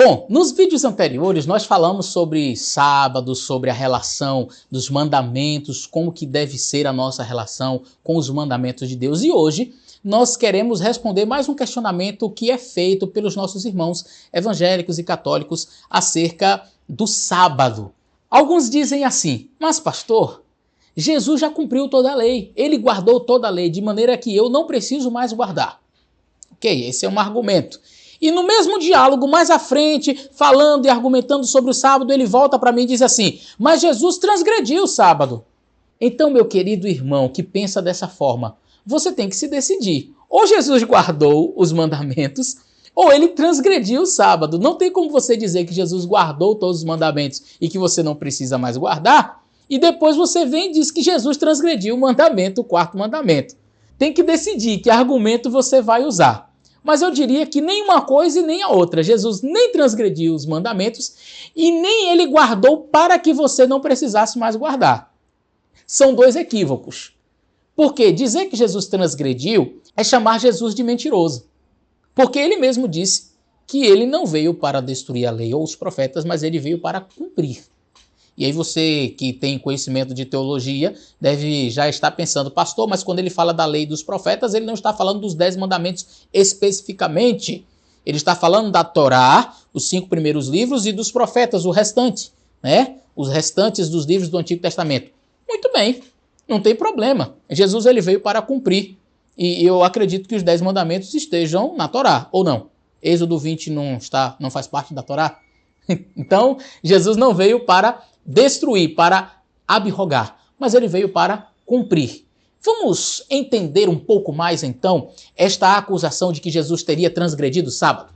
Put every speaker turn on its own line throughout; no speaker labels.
Bom, nos vídeos anteriores nós falamos sobre sábado, sobre a relação dos mandamentos, como que deve ser a nossa relação com os mandamentos de Deus. E hoje nós queremos responder mais um questionamento que é feito pelos nossos irmãos evangélicos e católicos acerca do sábado. Alguns dizem assim: mas pastor, Jesus já cumpriu toda a lei, ele guardou toda a lei, de maneira que eu não preciso mais guardar. Ok, esse é um argumento. E no mesmo diálogo, mais à frente, falando e argumentando sobre o sábado, ele volta para mim e diz assim: mas Jesus transgrediu o sábado. Então, meu querido irmão que pensa dessa forma, você tem que se decidir. Ou Jesus guardou os mandamentos, ou ele transgrediu o sábado. Não tem como você dizer que Jesus guardou todos os mandamentos e que você não precisa mais guardar, e depois você vem e diz que Jesus transgrediu o mandamento, o quarto mandamento. Tem que decidir que argumento você vai usar. Mas eu diria que nem uma coisa e nem a outra. Jesus nem transgrediu os mandamentos e nem ele guardou para que você não precisasse mais guardar. São dois equívocos. Porque dizer que Jesus transgrediu é chamar Jesus de mentiroso. Porque ele mesmo disse que ele não veio para destruir a lei ou os profetas, mas ele veio para cumprir. E aí você que tem conhecimento de teologia deve já estar pensando: pastor, mas quando ele fala da lei dos profetas, ele não está falando dos 10 mandamentos especificamente. Ele está falando da Torá, os 5 primeiros livros, e dos profetas, o restante, né? Os restantes dos livros do Antigo Testamento. Muito bem, não tem problema. Jesus ele veio para cumprir. E eu acredito que os 10 mandamentos estejam na Torá, ou não? Êxodo 20 não faz parte da Torá? Então, Jesus não veio para destruir, para abrogar, mas ele veio para cumprir. Vamos entender um pouco mais, então, esta acusação de que Jesus teria transgredido o sábado?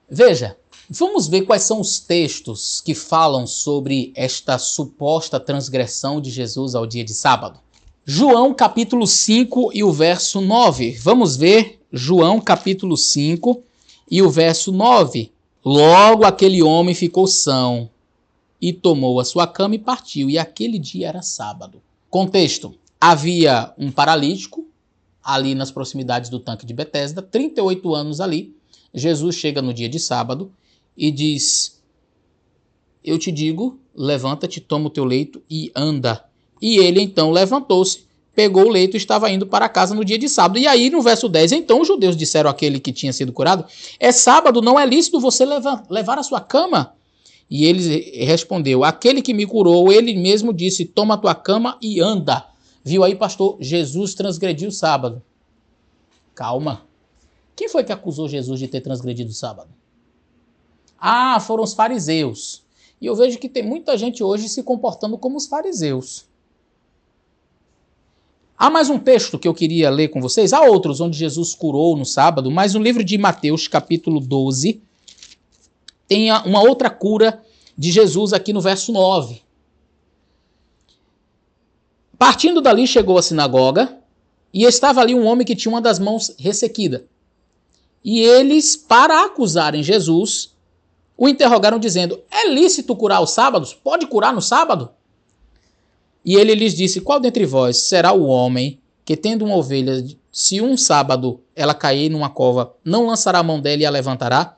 Veja, vamos ver quais são os textos que falam sobre esta suposta transgressão de Jesus ao dia de sábado. João capítulo 5 e o verso 9. Vamos ver João capítulo 5 e o verso 9. Logo aquele homem ficou são e tomou a sua cama e partiu. E aquele dia era sábado. Contexto: havia um paralítico ali nas proximidades do tanque de Betesda, 38 anos ali. Jesus chega no dia de sábado e diz: eu te digo, levanta-te, toma o teu leito e anda. E ele então levantou-se, pegou o leito e estava indo para casa no dia de sábado. E aí no verso 10, então os judeus disseram àquele que tinha sido curado: é sábado, não é lícito você levar a sua cama? E ele respondeu: aquele que me curou, ele mesmo disse: toma a tua cama e anda. Viu aí, pastor? Jesus transgrediu o sábado. Calma. Quem foi que acusou Jesus de ter transgredido o sábado? Ah, foram os fariseus. E eu vejo que tem muita gente hoje se comportando como os fariseus. Há mais um texto que eu queria ler com vocês. Há outros onde Jesus curou no sábado, mas no livro de Mateus, capítulo 12, tem uma outra cura de Jesus aqui no verso 9. Partindo dali, chegou à sinagoga e estava ali um homem que tinha uma das mãos ressequida. E eles, para acusarem Jesus, o interrogaram dizendo: é lícito curar aos sábados? Pode curar no sábado? E ele lhes disse: qual dentre vós será o homem que, tendo uma ovelha, se um sábado ela cair numa cova, não lançará a mão dela e a levantará?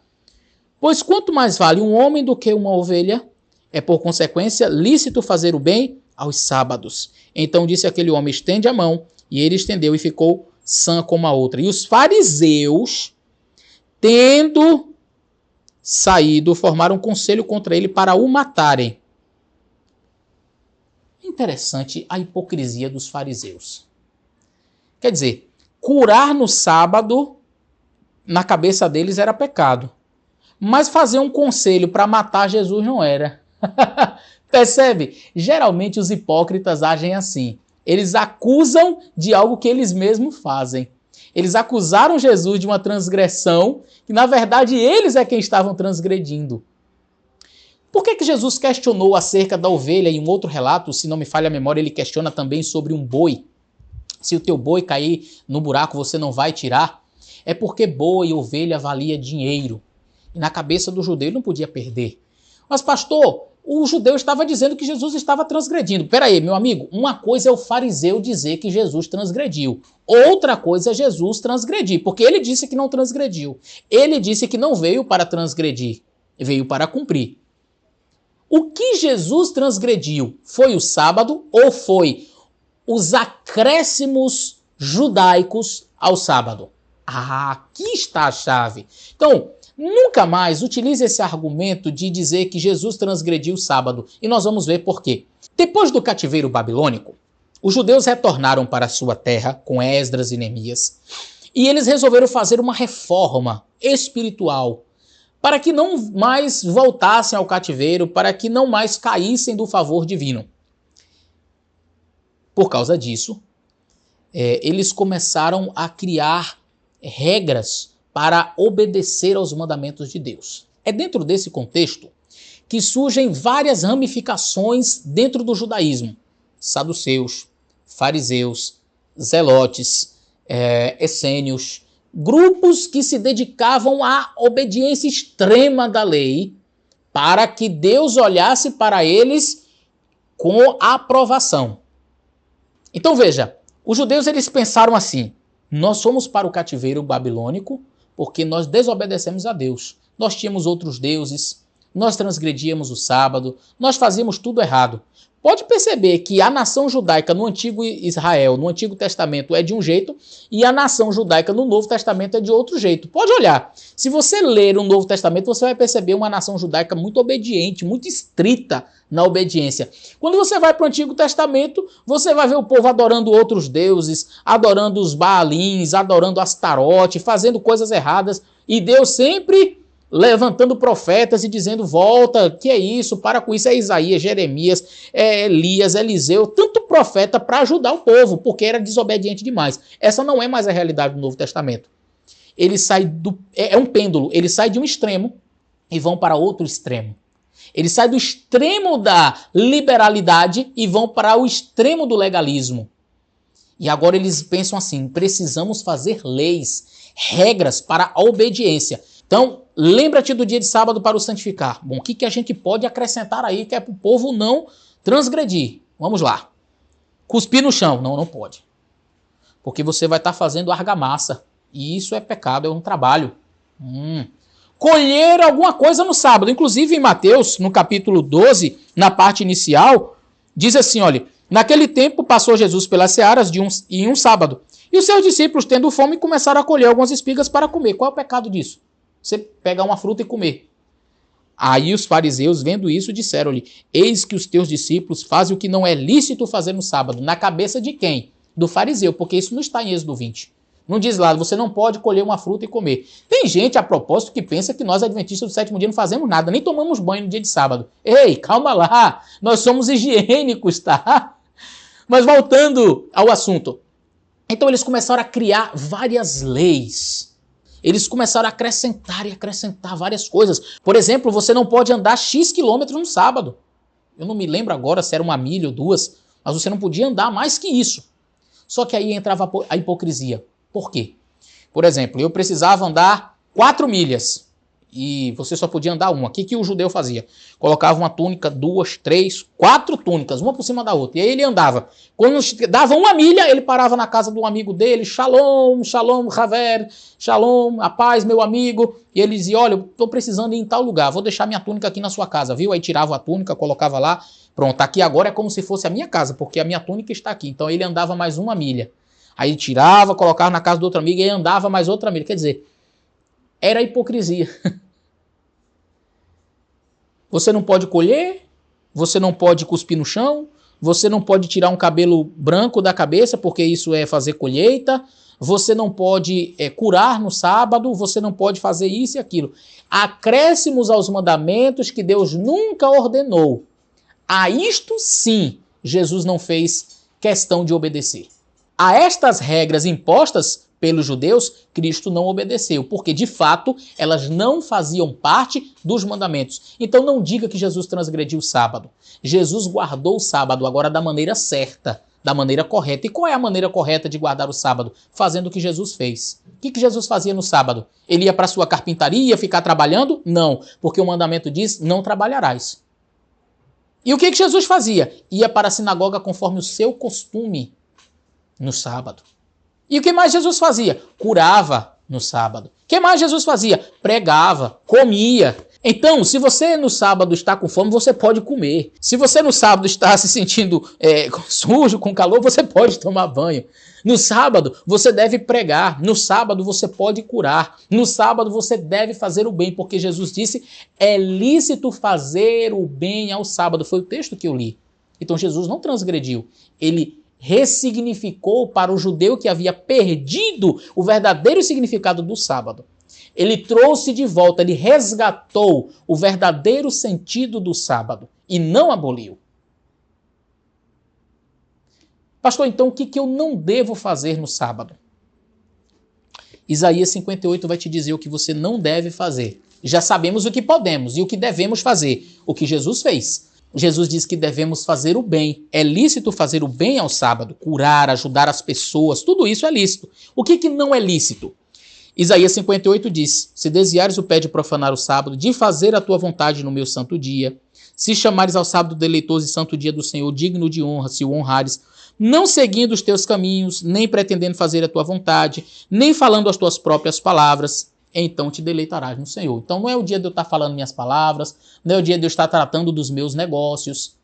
Pois quanto mais vale um homem do que uma ovelha, é por consequência lícito fazer o bem aos sábados. Então disse aquele homem: estende a mão. E ele estendeu e ficou sã como a outra. E os fariseus, tendo saído, formaram um conselho contra ele para o matarem. Interessante a hipocrisia dos fariseus. Quer dizer, curar no sábado, na cabeça deles era pecado. Mas fazer um conselho para matar Jesus não era. Percebe? Geralmente os hipócritas agem assim. Eles acusam de algo que eles mesmos fazem. Eles acusaram Jesus de uma transgressão que, na verdade, eles é quem estavam transgredindo. Por que Jesus questionou acerca da ovelha em um outro relato? Se não me falha a memória, ele questiona também sobre um boi. Se o teu boi cair no buraco, você não vai tirar? É porque boi e ovelha valia dinheiro. E na cabeça do judeu ele não podia perder. Mas pastor, o judeu estava dizendo que Jesus estava transgredindo. Peraí, meu amigo, uma coisa é o fariseu dizer que Jesus transgrediu. Outra coisa é Jesus transgredir, porque ele disse que não transgrediu. Ele disse que não veio para transgredir. veio para cumprir. O que Jesus transgrediu foi o sábado ou foi os acréscimos judaicos ao sábado? Aqui está a chave. Então, nunca mais utilize esse argumento de dizer que Jesus transgrediu o sábado. E nós vamos ver por quê. Depois do cativeiro babilônico, os judeus retornaram para sua terra com Esdras e Neemias. E eles resolveram fazer uma reforma espiritual para que não mais voltassem ao cativeiro, para que não mais caíssem do favor divino. Por causa disso, eles começaram a criar regras para obedecer aos mandamentos de Deus. É dentro desse contexto que surgem várias ramificações dentro do judaísmo. Saduceus, fariseus, zelotes, essênios, grupos que se dedicavam à obediência extrema da lei para que Deus olhasse para eles com aprovação. Então veja, os judeus eles pensaram assim: nós fomos para o cativeiro babilônico porque nós desobedecemos a Deus. Nós tínhamos outros deuses, nós transgredíamos o sábado, nós fazíamos tudo errado. Pode perceber que a nação judaica no Antigo Israel, no Antigo Testamento, é de um jeito e a nação judaica no Novo Testamento é de outro jeito. Pode olhar. Se você ler o Novo Testamento, você vai perceber uma nação judaica muito obediente, muito estrita na obediência. Quando você vai para o Antigo Testamento, você vai ver o povo adorando outros deuses, adorando os Baalins, adorando Astarote, fazendo coisas erradas. E Deus sempre levantando profetas e dizendo: volta, que é isso, para com isso. É Isaías, Jeremias, Elias, Eliseu, tanto profeta para ajudar o povo, porque era desobediente demais. Essa não é mais a realidade do Novo Testamento. Ele sai é um pêndulo, ele sai de um extremo e vão para outro extremo. Ele sai do extremo da liberalidade e vão para o extremo do legalismo. E agora eles pensam assim: precisamos fazer leis, regras para a obediência. Então, lembra-te do dia de sábado para o santificar. Bom, o que a gente pode acrescentar aí que é para o povo não transgredir? Vamos lá. Cuspir no chão. Não pode. Porque você vai estar fazendo argamassa. E isso é pecado, é um trabalho. Colher alguma coisa no sábado. Inclusive em Mateus, no capítulo 12, na parte inicial, diz assim, olha: naquele tempo passou Jesus pelas searas em um sábado. E os seus discípulos, tendo fome, começaram a colher algumas espigas para comer. Qual é o pecado disso? Você pegar uma fruta e comer. Aí os fariseus, vendo isso, disseram-lhe: eis que os teus discípulos fazem o que não é lícito fazer no sábado. Na cabeça de quem? Do fariseu, porque isso não está em Êxodo 20. Não diz lá: você não pode colher uma fruta e comer. Tem gente, a propósito, que pensa que nós, adventistas do sétimo dia, não fazemos nada, nem tomamos banho no dia de sábado. Ei, calma lá, nós somos higiênicos, tá? Mas voltando ao assunto. Então eles começaram a criar várias leis. Eles começaram a acrescentar várias coisas. Por exemplo, você não pode andar X quilômetros no sábado. Eu não me lembro agora se era 1 milha ou 2, mas você não podia andar mais que isso. Só que aí entrava a hipocrisia. Por quê? Por exemplo, eu precisava andar 4 milhas e você só podia andar uma. O que o judeu fazia? Colocava uma túnica, 2, 3, 4 túnicas, uma por cima da outra. E aí ele andava. Quando dava 1 milha, ele parava na casa de um amigo dele: Shalom, Shalom, Haver, Shalom, a paz, meu amigo. E ele dizia: olha, eu estou precisando ir em tal lugar, vou deixar minha túnica aqui na sua casa, viu? Aí tirava a túnica, colocava lá. Pronto, aqui agora é como se fosse a minha casa, porque a minha túnica está aqui. Então ele andava mais 1 milha. Aí tirava, colocava na casa do outro amigo e andava mais outra milha. Quer dizer, era hipocrisia. Você não pode colher, você não pode cuspir no chão, você não pode tirar um cabelo branco da cabeça, porque isso é fazer colheita, você não pode curar no sábado, você não pode fazer isso e aquilo. Acréscimos aos mandamentos que Deus nunca ordenou. A isto sim, Jesus não fez questão de obedecer. A estas regras impostas pelos judeus, Cristo não obedeceu, porque de fato elas não faziam parte dos mandamentos. Então não diga que Jesus transgrediu o sábado. Jesus guardou o sábado agora da maneira certa, da maneira correta. E qual é a maneira correta de guardar o sábado? Fazendo o que Jesus fez. O que Jesus fazia no sábado? Ele ia para a sua carpintaria ficar trabalhando? Não, porque o mandamento diz: não trabalharás. E o que Jesus fazia? Ia para a sinagoga conforme o seu costume no sábado. E o que mais Jesus fazia? Curava no sábado. O que mais Jesus fazia? Pregava, comia. Então, se você no sábado está com fome, você pode comer. Se você no sábado está se sentindo sujo, com calor, você pode tomar banho. No sábado, você deve pregar. No sábado, você pode curar. No sábado, você deve fazer o bem, porque Jesus disse, é lícito fazer o bem ao sábado. Foi o texto que eu li. Então, Jesus não transgrediu. Ele ressignificou para o judeu que havia perdido o verdadeiro significado do sábado. Ele trouxe de volta, ele resgatou o verdadeiro sentido do sábado e não aboliu. Pastor, então o que eu não devo fazer no sábado? Isaías 58 vai te dizer o que você não deve fazer. Já sabemos o que podemos e o que devemos fazer, o que Jesus fez. Jesus diz que devemos fazer o bem. É lícito fazer o bem ao sábado, curar, ajudar as pessoas, tudo isso é lícito. O que não é lícito? Isaías 58 diz, se desviares o pé de profanar o sábado, de fazer a tua vontade no meu santo dia, se chamares ao sábado deleitoso e santo dia do Senhor, digno de honra, se o honrares, não seguindo os teus caminhos, nem pretendendo fazer a tua vontade, nem falando as tuas próprias palavras, então te deleitarás no Senhor. Então não é o dia de eu estar falando minhas palavras, não é o dia de eu estar tratando dos meus negócios.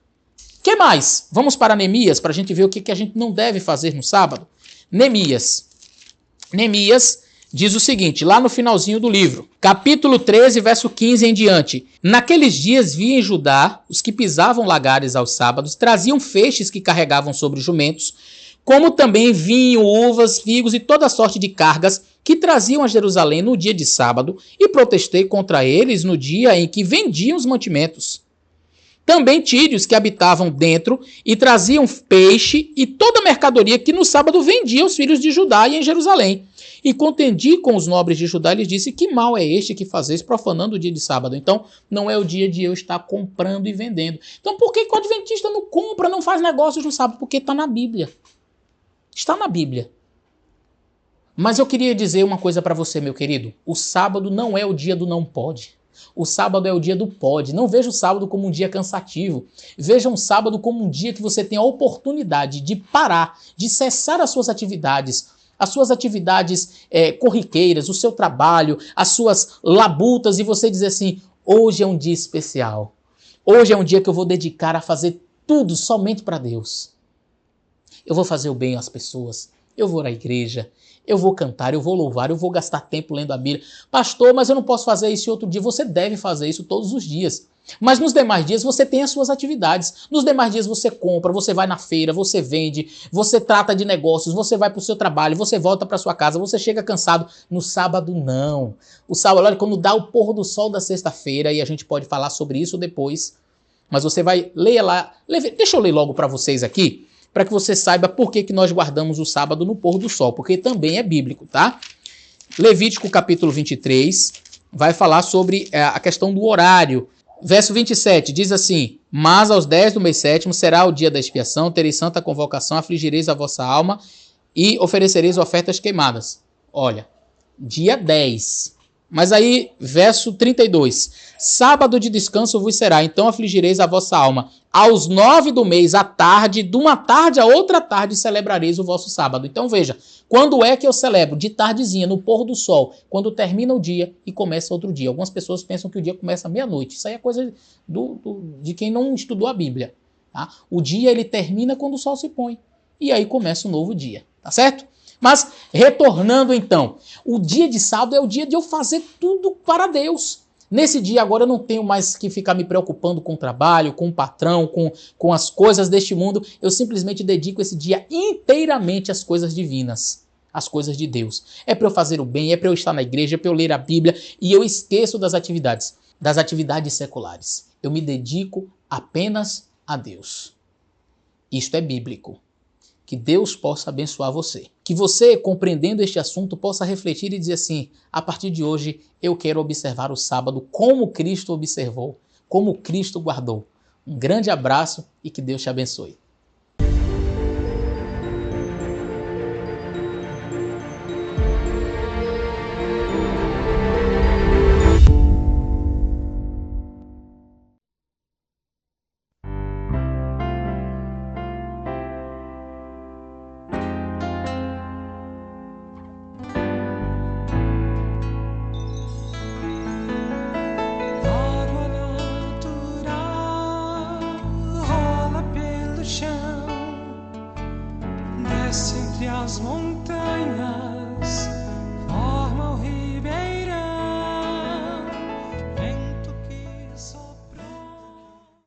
O que mais? Vamos para Neemias, para a gente ver o que a gente não deve fazer no sábado. Neemias diz o seguinte, lá no finalzinho do livro, capítulo 13, verso 15 em diante. Naqueles dias vi em Judá os que pisavam lagares aos sábados, traziam feixes que carregavam sobre jumentos, como também vinho, uvas, figos e toda sorte de cargas que traziam a Jerusalém no dia de sábado, e protestei contra eles no dia em que vendiam os mantimentos. Também tírios que habitavam dentro e traziam peixe e toda a mercadoria que no sábado vendiam os filhos de Judá e em Jerusalém. E contendi com os nobres de Judá e lhes disse, que mal é este que fazeis profanando o dia de sábado? Então, não é o dia de eu estar comprando e vendendo. Então, por que o adventista não compra, não faz negócios no sábado? Porque está na Bíblia. Está na Bíblia. Mas eu queria dizer uma coisa para você, meu querido. O sábado não é o dia do não pode. O sábado é o dia do pode. Não veja o sábado como um dia cansativo. Veja um sábado como um dia que você tem a oportunidade de parar, de cessar as suas atividades corriqueiras, o seu trabalho, as suas labutas, e você dizer assim, hoje é um dia especial. Hoje é um dia que eu vou dedicar a fazer tudo somente para Deus. Eu vou fazer o bem às pessoas, eu vou à igreja, eu vou cantar, eu vou louvar, eu vou gastar tempo lendo a Bíblia. Pastor, mas eu não posso fazer isso em outro dia. Você deve fazer isso todos os dias. Mas nos demais dias você tem as suas atividades. Nos demais dias você compra, você vai na feira, você vende, você trata de negócios, você vai para o seu trabalho, você volta para sua casa, você chega cansado. No sábado, não. O sábado, olha, quando dá o pôr do sol da sexta-feira, e a gente pode falar sobre isso depois, mas você vai ler lá. Deixa eu ler logo para vocês aqui, para que você saiba por que nós guardamos o sábado no pôr do sol, porque também é bíblico, tá? Levítico capítulo 23 vai falar sobre a questão do horário. Verso 27 diz assim, mas aos 10 do mês sétimo será o dia da expiação, tereis santa convocação, afligireis a vossa alma e oferecereis ofertas queimadas. Olha, dia 10. Mas aí, verso 32, sábado de descanso vos será, então afligireis a vossa alma. Aos 9 do mês, à tarde, de uma tarde a outra tarde, celebrareis o vosso sábado. Então veja, quando é que eu celebro? De tardezinha, no pôr do sol, quando termina o dia e começa outro dia. Algumas pessoas pensam que o dia começa meia-noite. Isso aí é coisa de quem não estudou a Bíblia. Tá? O dia ele termina quando o sol se põe. E aí começa um novo dia. Tá certo? Mas, retornando então, o dia de sábado é o dia de eu fazer tudo para Deus. Nesse dia agora eu não tenho mais que ficar me preocupando com o trabalho, com o patrão, com as coisas deste mundo. Eu simplesmente dedico esse dia inteiramente às coisas divinas, às coisas de Deus. É para eu fazer o bem, é para eu estar na igreja, é para eu ler a Bíblia, e eu esqueço das atividades seculares. Eu me dedico apenas a Deus. Isto é bíblico. Que Deus possa abençoar você. Que você, compreendendo este assunto, possa refletir e dizer assim, a partir de hoje eu quero observar o sábado como Cristo observou, como Cristo guardou. Um grande abraço e que Deus te abençoe.
nas montanhas